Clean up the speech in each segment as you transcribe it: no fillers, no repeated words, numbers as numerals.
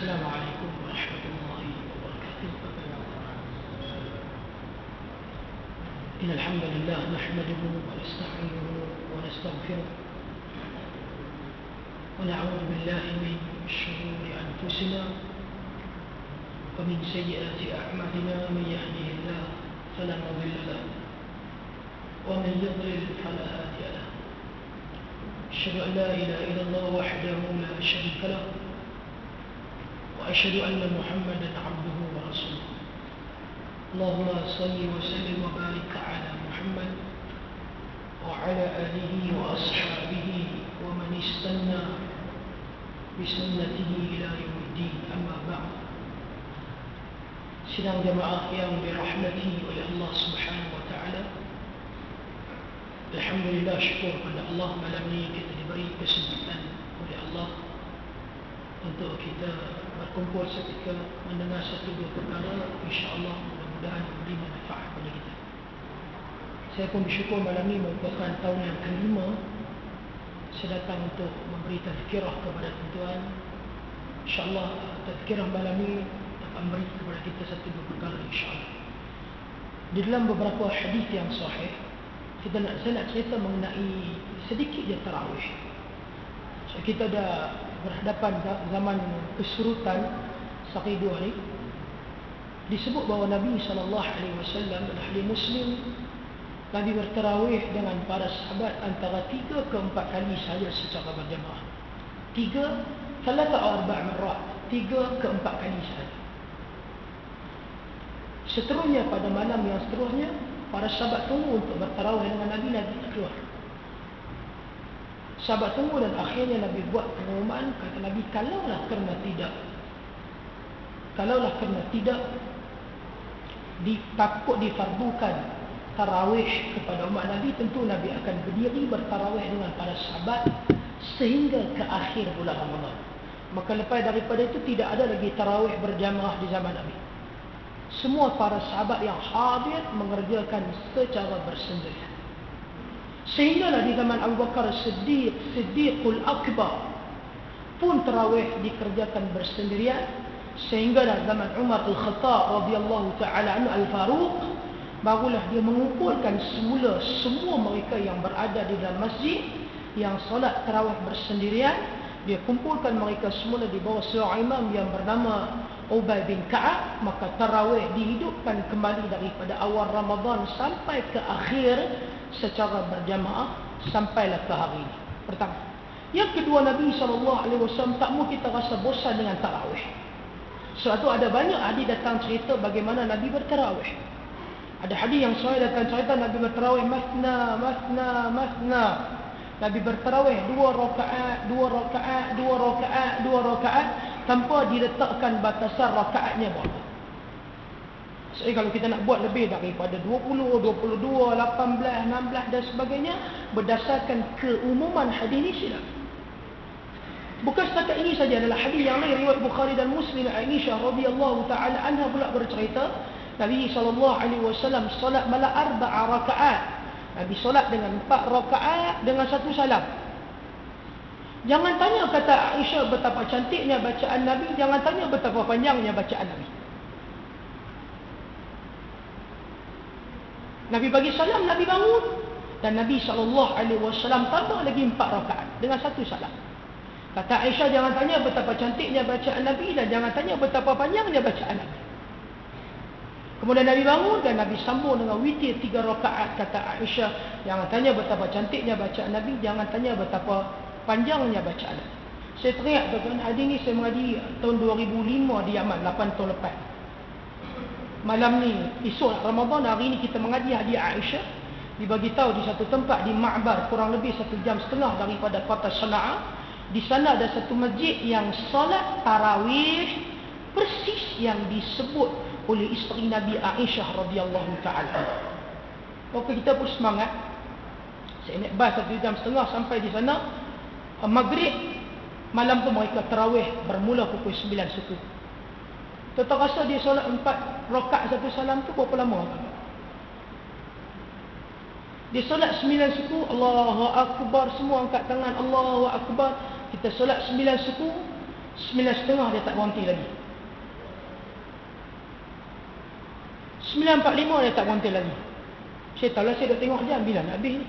السلام عليكم ورحمة الله وبركاته. إن الحمد لله نحمده ونستعينه ونستغفره ونعوذ بالله من شرور أنفسنا ومن سيئات أعمالنا. من يهده الله فلا مضل له ومن يضلل فلا هادي له. أشهد أن لا إله إلا الله وحده لا شريك له وأشهد أن محمدا عبده ورسوله. اللهم صل وسلم وبارك على محمد وعلى آله وأصحابه ومن استنى بسنته إلى يوم الدين. أما بعد. Sidang jemaah yang dirahmati oleh Allah Subhanahu wa taala. Alhamdulillah, syukur pada Allah, malam ini kita diberi kesempatan oleh Allah untuk kita berkumpul seketika mendengar satu dua perkara, insya-Allah mudah-mudahan memberi manfaat pada kita. Saya pun bersyukur malam ini merupakan tahun yang kelima saya datang untuk memberi tazkirah kepada tuan-tuan. Insya-Allah tazkirah malam ini akan memberi kepada kita satu dua perkara, insya-Allah. Di dalam beberapa hadis yang sahih, saya nak cerita mengenai sedikit je tarawih. So, kita dah berhadapan zaman kesurutan sehari dua hari. Disebut bahawa Nabi SAW dalam hadis Muslim, Nabi bertarawih dengan para sahabat antara 3 ke 4 kali saja secara berjamaah. 3 atau 4 marrat, 3 ke 4 kali saja. Seterusnya pada malam yang seterusnya, para sahabat tunggu untuk bertarawih dengan Nabi keluar. Sahabat tunggu dan akhirnya Nabi buat pengumuman, kata Nabi, kalaulah kerana tidak takut difardukan tarawih kepada umat Nabi, tentu Nabi akan berdiri bertarawih dengan para sahabat sehingga ke akhir bulan Ramadan. Maka lepas daripada itu tidak ada lagi tarawih berjamaah di zaman Nabi. Semua para sahabat yang hadir mengerjakan secara bersendirian. Sehinggalah di zaman Abu Bakar Siddiqul Akbar pun tarawih dikerjakan bersendirian. Sehinggalah zaman Umar Al-Khattab radhiyallahu ta'ala anhu Al-Faruq, barulah dia mengumpulkan semua mereka yang berada di dalam masjid yang solat tarawih bersendirian. Dia kumpulkan mereka semula di bawah seorang imam yang bernama Ubay bin Ka'ab. Maka tarawih dihidupkan kembali daripada awal Ramadan sampai ke akhir secara berjamaah sampailah ke hari ini. Pertama. Yang kedua, Nabi SAW tak mahu kita rasa bosan dengan tarawih. Sebab itu ada banyak hadis datang cerita bagaimana Nabi bertarawih. Ada hadis yang sahih datang cerita Nabi bertarawih masna. Nabi bertarawih 2 rakaat tanpa diletakkan batasan rakaatnya berapa. Jadi kalau kita nak buat lebih daripada 20, 22, 18, 16 dan sebagainya, berdasarkan keumuman hadis ini silap. Bukan setakat ini saja, adalah hadis yang lain riwayat Bukhari dan Muslim. Aisyah radhiyallahu taala anha pula bercerita, Nabi SAW solat malam 4 rakaat. Nabi solat dengan 4 rakaat dengan 1 salam. Jangan tanya, kata Aisyah, betapa cantiknya bacaan Nabi. Jangan tanya betapa panjangnya bacaan Nabi. Nabi bagi salam, Nabi bangun, dan Nabi SAW tambah lagi 4 rakaat dengan 1 salam. Kata Aisyah, jangan tanya betapa cantiknya bacaan Nabi, dan jangan tanya betapa panjangnya bacaan Nabi. Kemudian Nabi bangun dan Nabi sambung dengan witir 3 rakaat. Kata Aisyah, jangan tanya betapa cantiknya bacaan Nabi, jangan tanya betapa panjangnya bacaan Nabi. Saya teringat tuan-tuan, hadis ini saya mengaji tahun 2005 di Yaman, 8 tahun lepas. Malam ni, esok Ramadan, hari ini kita mengaji hadis Aisyah. Dibagi tahu di satu tempat di Ma'bar, kurang lebih 1.5 jam daripada kota Sana'a. Di sana ada satu masjid yang solat tarawih persis yang disebut oleh isteri Nabi Aisyah radhiyallahu taala. Maka kita pun semangat. Saya naik bas 1.5 jam sampai di sana. Maghrib malam tu mereka tarawih bermula pukul 9 suku. Tak rasa dia solat 4 rakaat 1 salam tu berapa lama? Dia solat 9 suku, Allahu Akbar, semua angkat tangan, Allahu Akbar. Kita solat 9 suku, 9.30 dia tak berhenti lagi. 9.45 dia tak berhenti lagi. Saya tahu lah, saya dah tengok jam bila nak habis ni.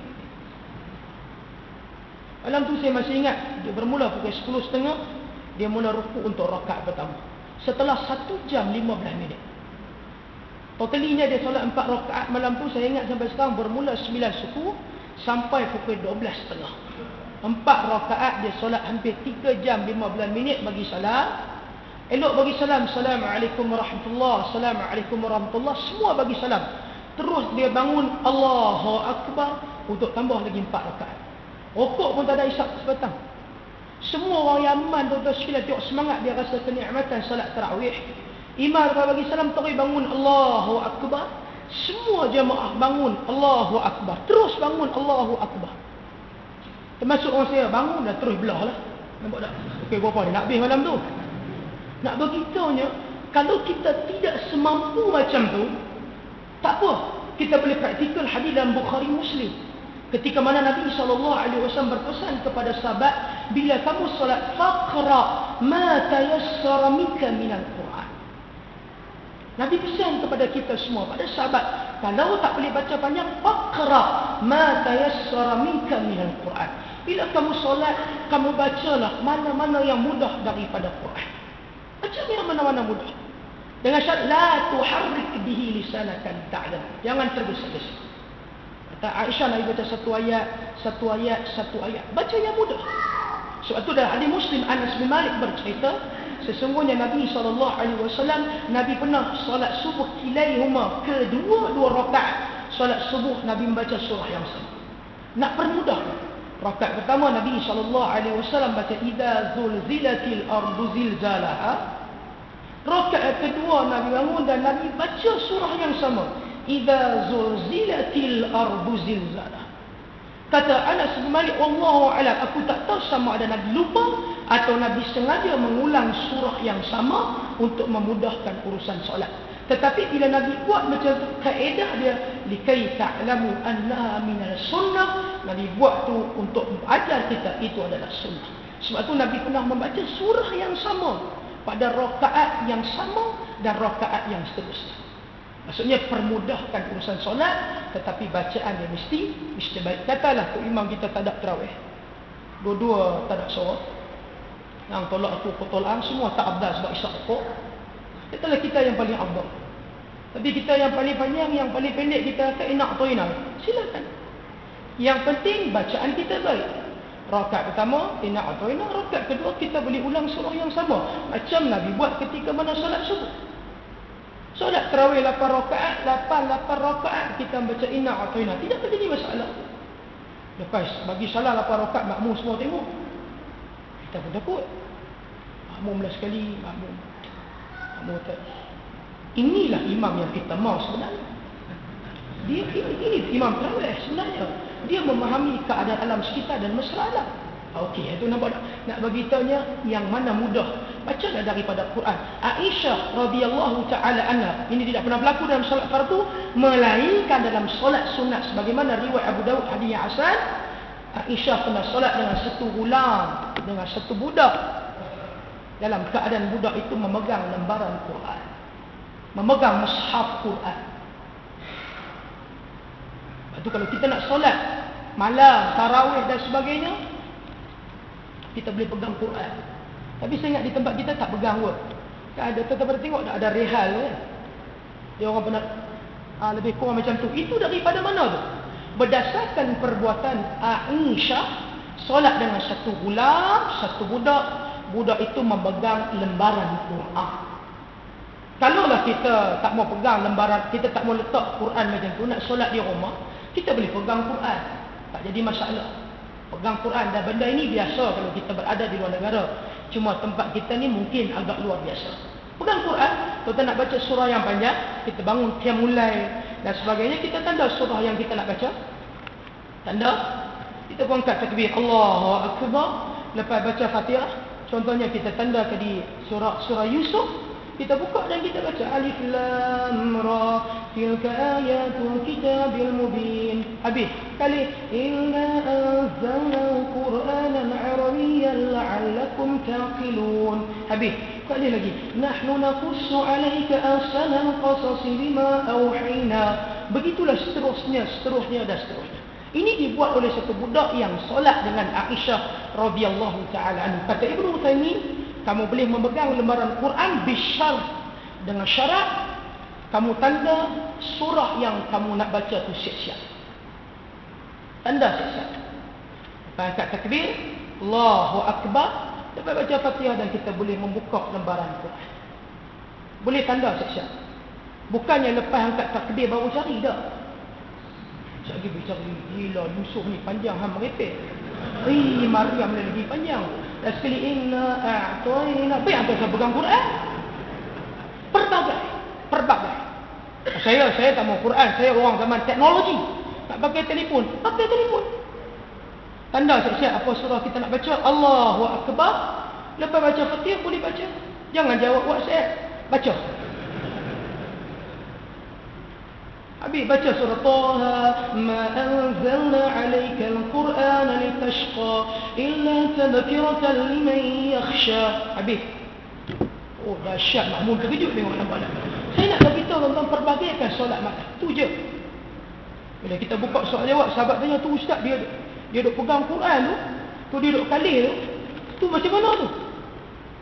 Malam tu saya masih ingat, dia bermula pukul 10.30, dia mula rukuk untuk rakaat pertama. Setelah 1 jam 15 minit. Totalinya dia solat 4 rakaat malam tu, saya ingat sampai sekarang, bermula 9 suku sampai pukul 12.30. 4 rakaat dia solat hampir 3 jam 15 minit bagi salam. Elok bagi salam, Assalamualaikum warahmatullahi, Assalamualaikum warahmatullahi, semua bagi salam. Terus dia bangun, Allahu Akbar, untuk tambah lagi 4 rakaat. Rokok pun tak ada isap sebatang. Semua orang Yaman tuan-tuan sekalian tengok semangat, dia rasa kenikmatan salat tarawih. Imam bagi salam, terus bangun, Allahu Akbar. Semua jemaah bangun, Allahu Akbar. Terus bangun, Allahu Akbar. Termasuk orang saya bangun dah terus belah lah. Nampak tak? Okey, berapa dia nak habis malam tu? Nak beritahunya, kalau kita tidak semampu macam tu, tak apa, kita boleh praktikal hadis dalam Bukhari Muslim. Ketika mana Nabi SAW berpesan kepada sahabat, bila kamu solat, faqra ma tayassara minka minal Quran. Nabi pesan kepada kita semua, pada sahabat, kalau tak boleh baca panjang, faqra ma tayassara minka minal Quran. Bila kamu solat, kamu bacalah mana-mana yang mudah daripada Quran. Baca yang mana-mana mudah. Dengan syarat la tuharrik bihi lisanaka ta'lam. Jangan tergesa-gesa. Kata Aisyah, Nabi baca satu ayat, satu ayat. Baca yang mudah. Sebab tu dalam hadis Muslim, Anas bin Malik bercerita, sesungguhnya Nabi SAW, Nabi pernah solat subuh kilaihuma, kedua-dua rakaat solat subuh Nabi membaca surah yang sama. Nak permudah. Rakaat pertama Nabi SAW baca idza zulzilatil ardu zilzalaha. Rakaat kedua Nabi bangun dan Nabi baca surah yang sama, idza zulzilatil ardu zilzalaha. Kata Anas bin Malik, wallahu a'lam, aku tak tahu sama ada Nabi lupa atau Nabi sengaja mengulang surah yang sama untuk memudahkan urusan solat. Tetapi bila Nabi buat macam tu, kaedah dia likai ta'lamu annaha minal sunnah, Nabi buat tu untuk ajar kita itu adalah sunnah. Sebab tu Nabi pernah membaca surah yang sama pada rakaat yang sama dan rakaat yang seterusnya. Maksudnya permudahkan urusan solat, tetapi bacaan dia mesti baik. Katalah tu imam kita tak ada tarawih, dua-dua tak ada suara, yang tolak aku kotolan semua tak abdal sebab isyak pokok. Itulah kita yang paling afdal. Tapi kita yang paling panjang, yang paling pendek, kita akan enak atau enak, silakan. Yang penting bacaan kita baik. Rakaat pertama enak atau enak, rakaat kedua kita boleh ulang surah yang sama, macam Nabi buat ketika mana solat subuh. Solat tarawih 8 rakaat, 8 rakaat kita baca enak atau enak, tidak terjadi masalah. Lepas bagi salah 8 rakaat, makmum semua tengok, kita pun takut. Makmum lah sekali, makmum tak. Inilah imam yang kita mahu sebenarnya. Ini imam tarawih sebenarnya. Dia memahami keadaan alam sekitar dan masalah. Okey, itu nampak tak? Nak bagi tahunya yang mana mudah. Bacalah daripada Quran. Aisyah radhiyallahu taala anha, ini tidak pernah berlaku dalam solat fardu, melainkan dalam solat sunat, sebagaimana riwayat Abu Daud hadis yang hasan. Aisyah pernah solat dengan satu gulam, dengan satu budak, dalam keadaan budak itu memegang lembaran Quran, memegang mushaf Quran. Lepas tu kalau kita nak solat malam, tarawih dan sebagainya, kita boleh pegang Quran. Tapi saya ingat di tempat kita tak pegang kot. Tak ada, tetap tengok tak ada rehal kan. Dia orang pernah lebih kurang macam tu. Itu daripada mana tu? Berdasarkan perbuatan Aisyah, solat dengan satu gulam, satu budak. Budak itu memegang lembaran Quran. Kalaulah kita tak mau pegang lembaran, kita tak mau letak Quran macam tu, nak solat di rumah, kita boleh pegang Quran, tak jadi masalah. Pegang Quran dan benda ini biasa kalau kita berada di luar negara. Cuma tempat kita ni mungkin agak luar biasa. Pegang Quran, kita nak baca surah yang panjang, kita bangun qiyamul lail dan sebagainya, kita tanda surah yang kita nak baca. Tanda, kita pun angkat takbir Allahu Akbar, lepas baca Fatihah. Contohnya kita tanda ke di surah Yusuf, Kita buka dan kita baca Alif Lam Ra tilka ayatul kitabil mubin. Habis kali inna anzalna Qur'anan Arabiyyan la'allakum taqilun. Habis kali lagi nahnu naqussu 'alaika ahsanal qasasi bima auhayna. Begitulah seterusnya dan seterusnya. Ini dibuat oleh satu budak yang solat dengan Aisyah radhiyallahu taala anha. Kata Ibnu Utsaimin, kamu boleh memegang lembaran Quran bisyar, dengan syarat kamu tanda surah yang kamu nak baca tu siap-siap. Tanda siap-siap. Angkat takbir, Allahu Akbar, dapat baca Fatihah dan kita boleh membuka lembaran Quran. Boleh tanda siap-siap. Bukannya lepas angkat takbir baru cari dah. Sekejap lagi bicara, gila Yusuf ni panjang ham merepek. Maryam ni lagi panjang. Dan sekali inna a'tayna. Apa yang saya pegang Quran? Perbagai. Saya tak mau Quran. Saya orang zaman teknologi. Tak pakai telefon. Pakai telefon. Tanda siap-siap apa surah kita nak baca. Allahu Akbar. Lepas baca Fatihah boleh baca. Jangan jawab WhatsApp. Baca. Habis baca surah Taha, ma anzalna 'alaika al-Qur'ana litashqa illa tadhkiratan liman yakhsha. Habis. Oh dahsyat, makmum terkejut tengok nampak tak. Saya nak bagi tahu tentang perbagaikan solat malam. Tu je. Bila kita buka soal jawab, sahabat tanya tu ustaz dia duk pegang Quran tu dia duk kalih tu macam mana tu?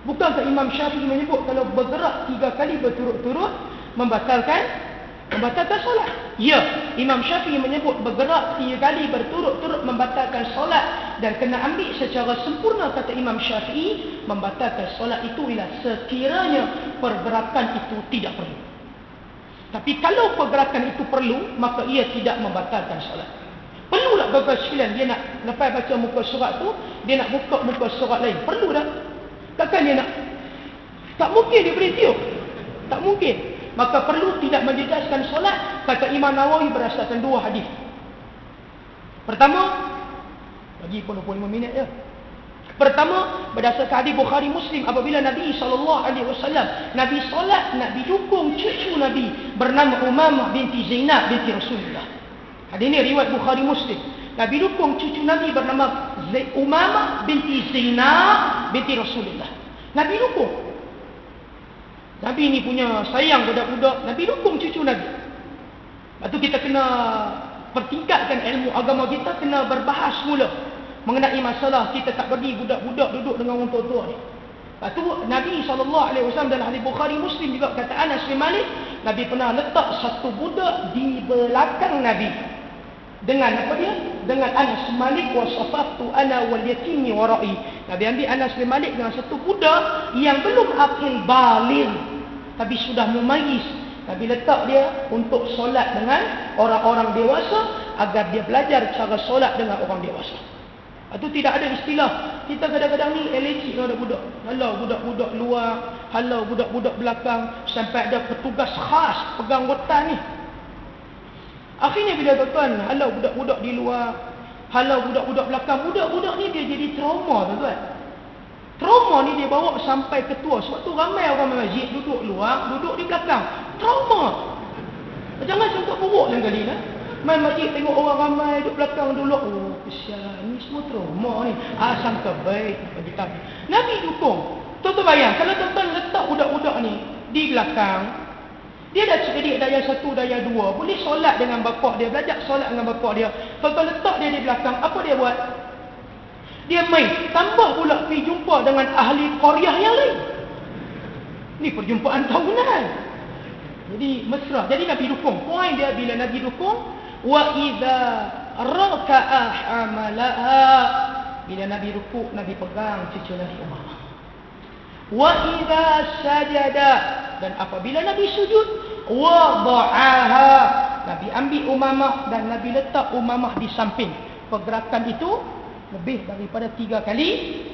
Bukankah Imam Syafi'i menyebut kalau bergerak 3 kali berturut-turut membatalkan solat? Ya, Imam Syafi'i menyebut bergerak 3 kali berturut-turut membatalkan solat dan kena ambil secara sempurna kata Imam Syafi'i, membatalkan solat itu bila sekiranya pergerakan itu tidak perlu. Tapi kalau pergerakan itu perlu, maka ia tidak membatalkan solat. Perlulah bagi sekalian dia nak lepas baca muka surat tu, dia nak buka muka surat lain. Perlu dah. Takkan dia nak? Tak mungkin dia boleh tiup. Tak mungkin. Maka perlu tidak menjejaskan solat. Kata Imam Nawawi berdasarkan 2 hadis. Pertama, bagi 25 minit je. Pertama, berdasarkan hadis Bukhari Muslim, apabila Nabi SAW Nabi solat, Nabi dukung cucu Nabi bernama Umamah binti Zainab binti Rasulullah. Hadis ini riwayat Bukhari Muslim. Nabi dukung cucu Nabi bernama Umamah binti Zainab binti Rasulullah. Nabi dukung. Nabi ni punya sayang budak-budak. Nabi dukung cucu Nabi. Lepas tu kita kena pertingkatkan ilmu agama kita, kena berbahas mula mengenai masalah kita tak bagi budak-budak duduk dengan orang tua-tua ni. Lepas tu Nabi SAW dalam hadis Bukhari Muslim juga kata Anas bin Malik, Nabi pernah letak satu budak di belakang Nabi. Dengan apa dia? Dengan Anas bin Malik, wa safaftu ana wal yatimi wara'i. Nabi ambil Anas bin Malik dengan satu budak yang belum akil baligh tapi sudah mumayyiz. Nabi letak dia untuk solat dengan orang-orang dewasa agar dia belajar cara solat dengan orang dewasa. Itu tidak ada istilah. Kita kadang-kadang ni elecik dengan budak. Halau budak-budak luar, halau budak-budak belakang, sampai ada petugas khas pegang wetan ni. Akhirnya bila tuan-tuan halau budak-budak di luar, halau budak-budak belakang, budak-budak ni dia jadi trauma tuan-tuan. Trauma ni dia bawa sampai ketua. Sebab tu ramai orang masjid duduk luar, duduk di belakang. Trauma. Jangan contoh buruk lain kali lah. Main masjid tengok orang ramai duduk belakang dulu. Oh, kesian. Ni semua trauma ni. Asam kebaik. Nabi dukung. Tuan-tuan bayang, kalau tuan-tuan letak budak-budak ni di belakang, dia dah cerdik daya 1, daya 2. Boleh solat dengan bapak dia, belajar solat dengan bapak dia. Tuan-tuan letak dia di belakang, apa dia buat? Dia main. Tambah pula pergi jumpa dengan ahli qaryah yang lain. Ni perjumpaan tahunan. Jadi mesra. Jadi Nabi dukung. Poin dia bila Nabi dukung, wa idza raka'a hamalaha. Bila Nabi rukuk, Nabi pegang cucu Nabi Umamah. Wa idza sajada, dan apabila Nabi sujud, wada'aha. Nabi ambil Umamah dan Nabi letak Umamah di samping. Pergerakan itu lebih daripada 3 kali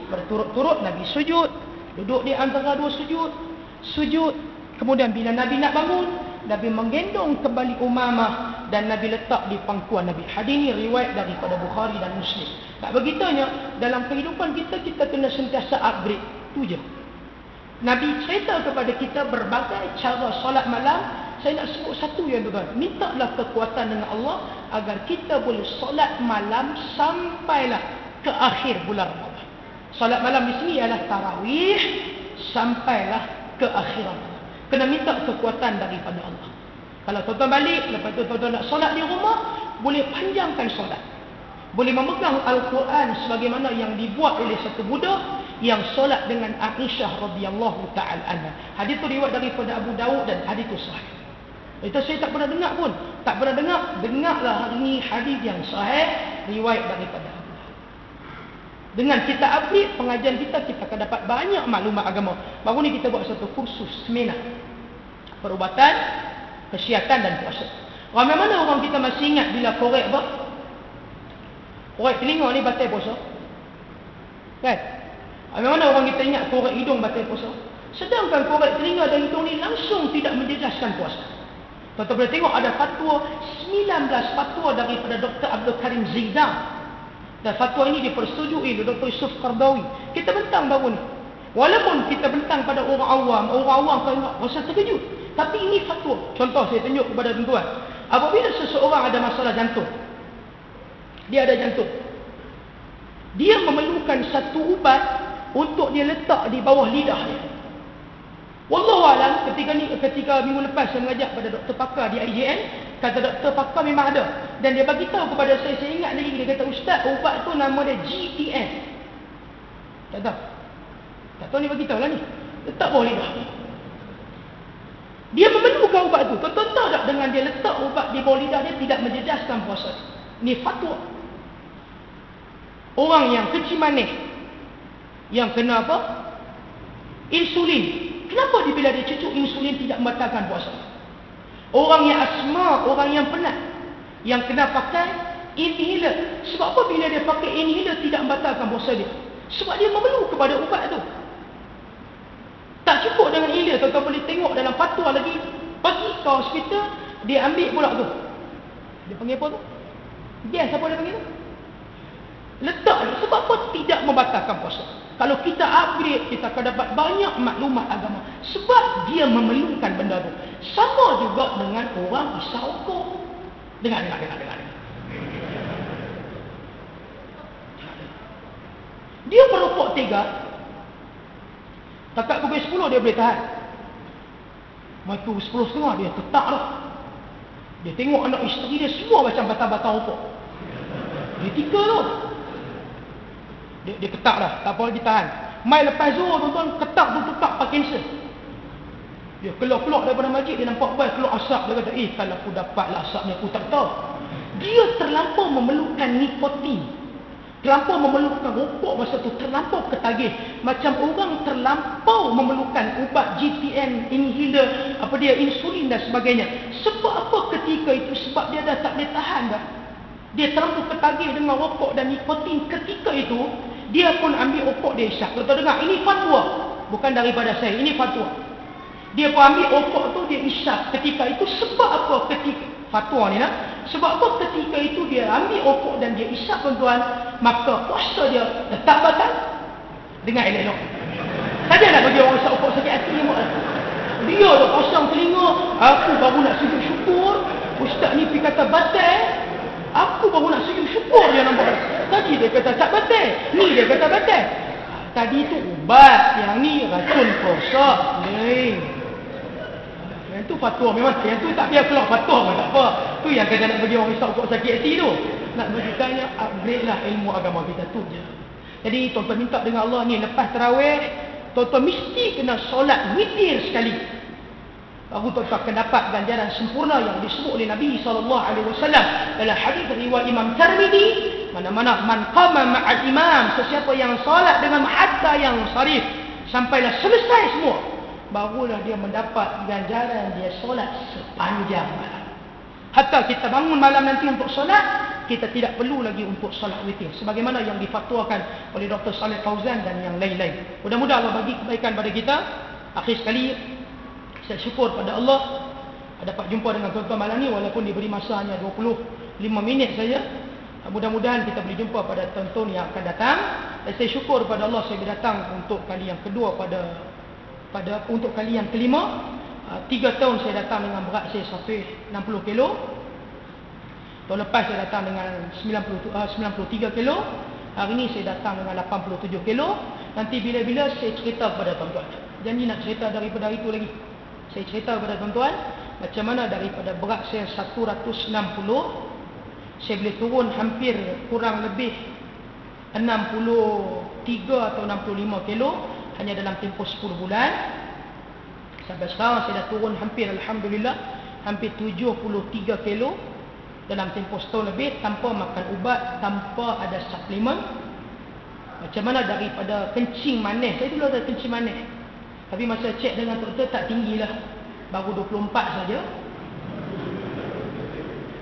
berturut-turut Nabi sujud, duduk di antara 2 sujud. Kemudian bila Nabi nak bangun, Nabi menggendong kembali Umamah dan Nabi letak di pangkuan Nabi. Hadis ini riwayat daripada Bukhari dan Muslim. Tak begitunya dalam kehidupan kita kena sentiasa upgrade. Tu je. Nabi cerita kepada kita berbagai cara solat malam. Saya nak sebut satu yang tuan-tuan. Mintalah kekuatan dengan Allah agar kita boleh solat malam sampailah ke akhir bulan Ramadan. Solat malam di sini ialah tarawih sampailah ke akhir Ramadan. Kena minta kekuatan daripada Allah. Kalau tuan-tuan balik, lepas tu tuan-tuan nak solat di rumah, boleh panjangkan solat. Boleh memegang Al-Quran sebagaimana yang dibuat oleh satu budak yang solat dengan Aisyah radhiyallahu ta'ala anha. Hadis itu riwayat daripada Abu Daud dan hadis itu sahih. Itu saya tak pernah dengar pun. Tak pernah dengar. Dengarlah hari ini hadis yang sahih riwayat daripada Abu Daud. Dengan kita update pengajian kita akan dapat banyak maklumat agama. Baru ni kita buat satu kursus seminar perubatan, kesihatan dan puasa. Ramai mana orang kita masih ingat bila korek apa? Korek telinga ni batal puasa. Kan? Ramai mana orang kita ingat korek hidung batal puasa. Sedangkan korek telinga dan hidung ni langsung tidak menjejaskan puasa. Tuan-tuan boleh tengok ada fatwa 19 fatwa daripada Dr. Abdul Karim Zaidan. Dan fatwa ini dipersetujui oleh Dr. Yusuf Qardawi. Kita bentang baru ni. Walaupun kita bentang pada orang awam kan rasa terkejut. Tapi ini fatwa. Contoh saya tunjuk kepada tuan-tuan. Apabila seseorang ada masalah jantung. Dia ada jantung. Dia memerlukan satu ubat untuk dia letak di bawah lidah dia. Wallahualam ketika minggu lepas saya mengajak pada doktor pakar di IJN, kata doktor pakar memang ada. Dan dia bagi tahu kepada saya ingat lagi, dia kata ustaz ubat tu nama dia GTN. Tak tahu. Tak tahu ni bagi tahu lah ni. Letak bawah lidah. Dia memerlukan ubat tu. Tuan-tuan tahu tak dengan dia letak ubat di bawah lidah dia tidak menjejaskan puasa. Ni fatwa. Orang yang kecil manis yang kena apa? Insulin. Kenapa bila dia cucuk insulin tidak membatalkan puasa? Orang yang asma, orang yang penat yang kena pakai inhaler. Sebab apa bila dia pakai inhaler tidak membatalkan puasa dia? Sebab dia memerlu kepada ubat tu. Tak cukup dengan inhaler, tuan-tuan boleh tengok dalam fatwa lagi. Pergi ke hospital, dia ambil pula tu. Dia panggil apa tu? Gas apa dia panggil tu? Letak dia. Sebab apa tidak membatalkan puasa? Kalau kita upgrade, kita akan dapat banyak maklumat agama. Sebab dia memerlukan benda tu. Sama juga dengan orang isap rokok. Dengar. Dia merokok 3. Takat pukul 10 dia boleh tahan. Matu 10.30 dia tetap dah. Dia tengok anak isteri dia semua macam batang-batang rokok. Dia tika tu. Dia ketak dah, tak apa lagi tahan. Mai lepas zuhur tuan-tuan, ketak tu tukar Parkinson. Dia keluar daripada masjid, dia nampak baik keluar asap. Dia kata, kalau aku dapatlah asap ni aku tak tahu. Dia terlampau memerlukan nikotin. Terlampau memerlukan rokok masa tu, terlampau ketagih. Macam orang terlampau memerlukan ubat GTN, inhaler, insulin dan sebagainya. Sebab apa ketika itu? Sebab dia dah tak boleh tahan dah. Dia terlalu ketagih dengan rokok dan nikotin. Ketika itu, dia pun ambil rokok dia isap. Tuan-tuan dengar, ini fatwa. Bukan daripada saya, ini fatwa. Dia pun ambil rokok tu, dia isap ketika itu. Sebab apa ketika? Fatwa ni lah. Sebab apa ketika itu dia ambil rokok dan dia isap tuan-tuan, maka puasa dia tetap batal. Dengar elok-elok. Tadi nak bagi orang isap rokok sakit hati ni. Dia dah pasang telinga. Aku baru nak sujud syukur. Ustaz ni pergi kata batal. Aku baru nak sujud syukur dia nampak. Tadi dia kata tak batal. Ni dia kata batal. Tadi tu ubat. Yang ni racun puasa. Lain. Yang tu fatwa memang. Yang tu tak biar keluar fatwa pun tak apa. Tu yang kata nak bagi orang risau kok sakit hati tu. Nak bagi tanya upgrade lah ilmu agama kita tu je. Jadi tuan-tuan minta dengan Allah ni lepas tarawih. Tuan-tuan mesti kena solat witir sekali. Baru tuan-tuan akan dapat ganjaran sempurna yang disebut oleh Nabi SAW dalam hadis riwayat Imam Tirmizi, mana-mana man qama ma'al imam, sesiapa yang solat dengan hatta yang sarif sampailah selesai semua, barulah dia mendapat ganjaran dia solat sepanjang malam. Hatta kita bangun malam nanti untuk solat, kita tidak perlu lagi untuk solat witir sebagaimana yang difatwakan oleh Dr. Saleh Fauzan dan yang lain-lain. Mudah-mudahan Allah bagi kebaikan pada kita. Akhir sekali, saya syukur pada Allah dapat jumpa dengan tuan-tuan malam ni walaupun diberi masa hanya 25 minit saja. Mudah-mudahan kita boleh jumpa pada tahun-tahun yang akan datang. Dan saya syukur pada Allah saya boleh datang untuk kali yang kedua pada untuk kali yang kelima, 3 tahun saya datang dengan berat saya 160 kilo. Tahun lepas saya datang dengan 93 kilo. Hari ini saya datang dengan 87 kilo. Nanti bila-bila saya cerita kepada tuan-tuan. Janji nak cerita daripada itu lagi. Saya cerita kepada tuan-tuan macam mana daripada berat saya 160, saya boleh turun hampir kurang lebih 63 atau 65 kilo hanya dalam tempoh 10 bulan. Sampai sekarang saya dah turun hampir, alhamdulillah, hampir 73 kilo dalam tempoh setahun lebih tanpa makan ubat, tanpa ada suplemen. Macam mana daripada kencing manis, saya dulu ada kencing manis, tapi masa cek dengan doktor tak tinggi lah, baru 24 saja.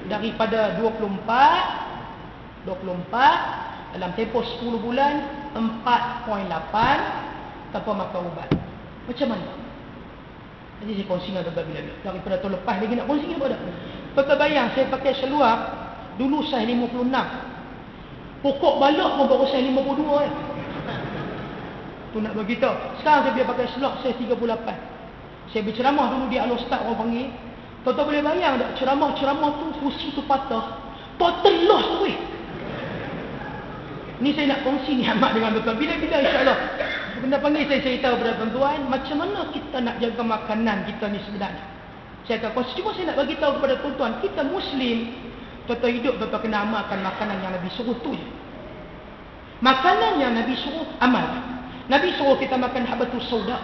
Daripada 24 dalam tempoh 10 bulan 4.8 tanpa makan ubat. Macam mana? Nanti saya kongsi dengan tuan-tuan bila-bila. Daripada tahun lepas lagi nak kongsi apa dah. Tuan-tuan bayang saya pakai seluar dulu saiz 56. Pokok balak pun baru saiz 52 tu nak bagi tahu. Sekarang saya biar pakai seluar saiz 38. Saya berceramah dulu di Al-Ustaz orang panggil. Tuan-tuan boleh bayang tak ceramah tu kursi tu patah. Total loss tu weh. Ni saya nak kongsi ni amat dengan tuan-tuan. Bila-bila insya-Allah. Benda panggil saya cerita kepada tuan-tuan macam mana kita nak jaga makanan kita ni sebenarnya. Saya akan kongsi, cuma saya nak bagi tahu kepada tuan-tuan, kita Muslim, tuan-tuan hidup, tuan-tuan kena amalkan makanan yang Nabi suruh tu je. Makanan yang Nabi suruh amal. Nabi suruh kita makan habatus sauda.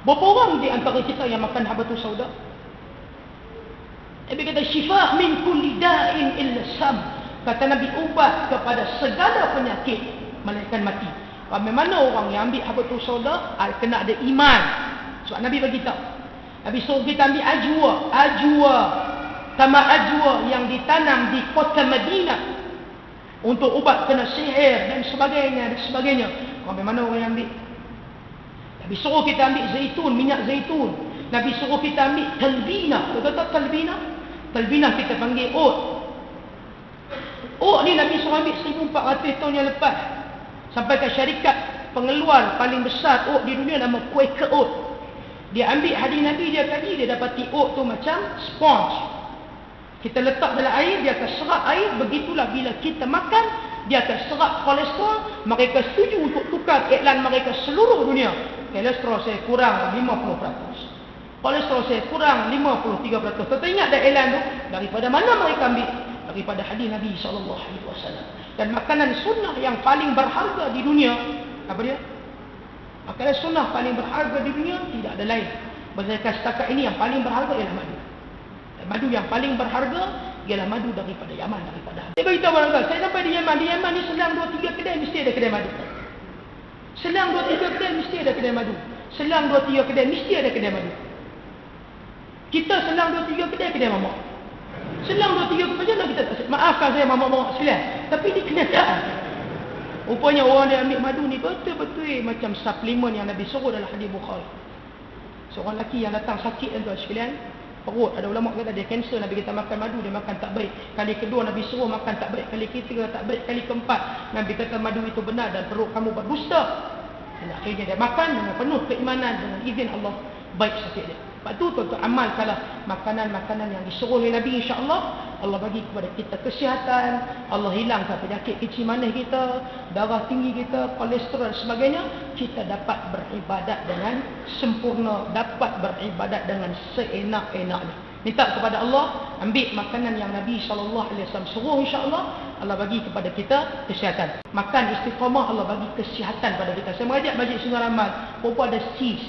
Berapa orang di antara kita yang makan habatus sauda? Nabi kata syifa min kulli da'in illa sam. Kata Nabi ubat kepada segala penyakit melainkan mati. Bagaimana orang yang ambil habatus sauda kena ada iman. Sebab Nabi bagi tahu. Nabi suruh kita ambil ajwa yang ditanam di kota Madinah untuk ubat kena sihir dan sebagainya. Bagaimana orang yang ambil? Nabi suruh kita ambil zaitun, minyak zaitun. Nabi suruh kita ambil talbina. Tahu talbina? Talbina kita panggil oat. Oat ni Nabi suruh ambil 1400 tahun yang lepas. Sampai ke syarikat pengeluar paling besar oat di dunia nama Quaker Oat. Dia ambil hadis Nabi, dia kaji, dia dapati oat tu macam sponge. Kita letak dalam air, dia akan serap air. Begitulah bila kita makan, dia akan serap kolesterol. Mereka setuju untuk tukar iklan mereka seluruh dunia. Kolesterol saya kurang 50%. Kolesterol saya kurang 53%. Tetapi ingat dah iklan tu? Daripada mana mereka ambil? Daripada hadis Nabi SAW. Dan makanan sunnah yang paling berharga di dunia, apa dia? Makanan sunnah paling berharga di dunia tidak ada lain. Berdasarkan setakat ini yang paling berharga ialah madu. Dan madu yang paling berharga ialah madu daripada Yaman, daripada. Saya beritahu orang-orang, saya sampai di Yaman. Di Yaman ni selang 2-3 kedai mesti ada kedai madu. Selang 2-3 kedai mesti ada kedai madu. Selang 2-3 kedai mesti ada kedai madu. Kita selang 2-3 kedai mamak. Selang 2-3 macam mana kita tak maafkan saya mamak-mamak selang. Tapi di kenyataan rupanya orang yang ambil madu ni betul-betul macam suplemen yang Nabi suruh dalam hadis Bukhari. Seorang lelaki yang datang sakit tuan sekalian, perut, ada ulama kata dia kanser, Nabi kata makan madu, dia makan tak baik. Kali kedua Nabi suruh makan tak baik, kali ketiga tak baik, kali keempat Nabi kata madu itu benar dan perut kamu berdusta. Dan akhirnya dia makan dengan penuh keimanan, dengan izin Allah baik sakit dia. Sebab tu tuan-tuan amalkanlah makanan-makanan yang disuruh oleh Nabi, insya-Allah Allah bagi kepada kita kesihatan, Allah hilangkan penyakit kecil manis kita, darah tinggi kita, kolesterol dan sebagainya. Kita dapat beribadat dengan sempurna, dapat beribadat dengan seenak-enaknya. Minta kepada Allah ambil makanan yang Nabi SAW suruh, insya-Allah Allah bagi kepada kita kesihatan. Makan istiqamah, Allah bagi kesihatan pada kita. Saya mengajak majlis Sungai Ramal, perempuan ada sis,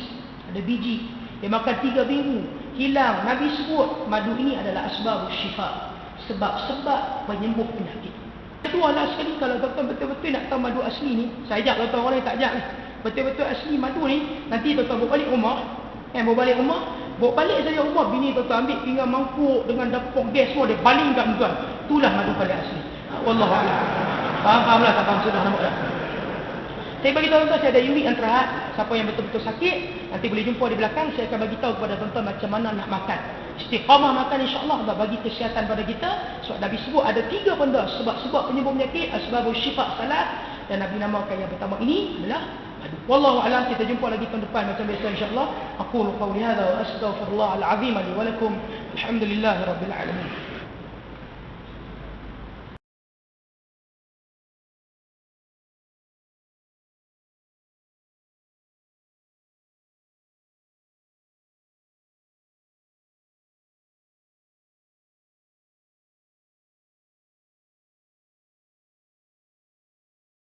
ada biji. Dia makan 3 minggu, hilang. Nabi sebut madu ini adalah asbabus syifa, sebab-sebab penyembuh penyakit. Kedua lah sekali, kalau tuan-tuan betul-betul nak tahu madu asli ni, saya ajak tuan-tuan orang lain tak ajak ni. Betul-betul asli madu ni, nanti tuan-tuan bawa balik rumah. Bawa balik saja rumah, bini tuan-tuan ambil pinggan mangkuk dengan dapur gas semua, dia balingkan tuan. Itulah madu paling asli. Wallahualam. Faham-fahamlah, tak faham sudah nampak dah. Saya bagi tahu tuan-tuan, saya ada unit antara siapa yang betul-betul sakit, nanti boleh jumpa di belakang. Saya akan bagi tahu kepada tuan-tuan macam mana nak makan. Istiqamah makan, insya-Allah Allah bagi kesihatan pada kita. Sebab Nabi sebut ada 3 benda sebab-sebab penyembuh penyakit, asbabus syifa salat, dan Nabi namakan yang pertama ini adalah Aduh, wallahu alam, kita jumpa lagi tahun depan macam biasa insya-Allah. Aqulu qawli hadza wa astaghfirullah al-azim li wa lakum. Alhamdulillahirabbil alamin.